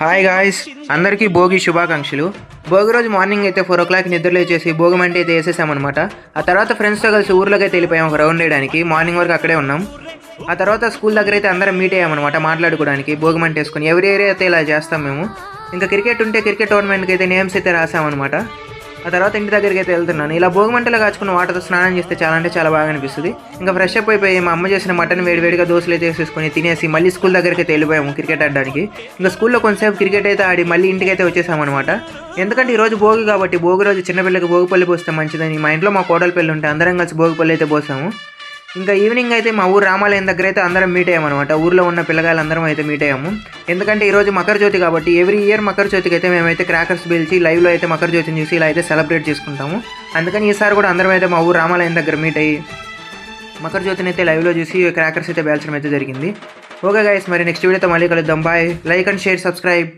Hi guys, అందరికీ భోగి శుభాకాంక్షలు. భోగి రోజు మార్నింగ్ అయితే 4 o'clock నిద్రలో వచ్చేసి భోగి మంట అయితే వేసేసామన్నమాట. ఆ తర్వాత ఫ్రెండ్స్తో కలిసి ఊర్లోకి అయితే వెళ్ళిపోయాం ఒక రౌండ్ వేయడానికి. మార్నింగ్ వరకు అక్కడే ఉన్నాం. ఆ తర్వాత స్కూల్ దగ్గర అయితే అందరం మీట్ అయ్యామన్నమాట మాట్లాడుకోవడానికి. భోగి మంట వేసుకొని ఎవరి ఏరియా అయితే ఇలా చేస్తాం మేము. ఇంకా క్రికెట్ ఉంటే క్రికెట్ టోర్నమెంట్కి అయితే నేమ్స్ అయితే రాసామన్నమాట. ఆ తర్వాత ఇంటి దగ్గరికి అయితే వెళ్తున్నాను. ఇలా భోగి మంటలో కాచుకున్న వాటర్తో స్నానం చేస్తే చాలా అంటే చాలా బాగా అనిపిస్తుంది. ఇంకా ఫ్రెష్ అప్ అయిపోయి మా అమ్మ చేసిన మటన్ వేడివేడిగా దోశలు అయితే వేసేసుకొని తినేసి మళ్ళీ స్కూల్ దగ్గరికి అయితే వెళ్ళిపోయాము క్రికెట్ ఆడడానికి. ఇంకా స్కూల్లో కొంతసేపు క్రికెట్ అయితే ఆడి మళ్ళీ ఇంటికి అయితే వచ్చేసామన్నమాట. ఎందుకంటే ఈరోజు భోగి కాబట్టి భోగి రోజు చిన్నపిల్లకి భోగిపల్లి పోస్తే మంచిదని మా ఇంట్లో మా కోడలి పెళ్ళి ఉంటే అందరం కలిసి భోగిపల్లి అయితే పోసాము. ఇంకా ఈవినింగ్ అయితే మా ఊరు రామాలయం దగ్గర అయితే అందరం మీట్ అయ్యామన్నమాట. ఊర్లో ఉన్న పిల్లగాళ్ళు అందరం అయితే మీట్ అయ్యాము. ఎందుకంటే ఈరోజు మకర జ్యోతి కాబట్టి ఎవ్రీ ఇయర్ మకర జ్యోతికి అయితే మేమైతే క్రాకర్స్ పిలిచి లైవ్లో అయితే మకర జ్యోతిని చూసి ఇలా అయితే సెలబ్రేట్ చేసుకుంటాము. అందుకని ఈసారి కూడా అందరం అయితే మా ఊరు రామాలయం దగ్గర మీట్ అయ్యి మకర జ్యోతిని అయితే లైవ్లో చూసి క్రాకర్స్ అయితే పేల్చడం అయితే జరిగింది. ఓకే గైస్, మరి నెక్స్ట్ వీడియోతో మళ్ళీ కలుద్దాం. Bye. Like and share, subscribe.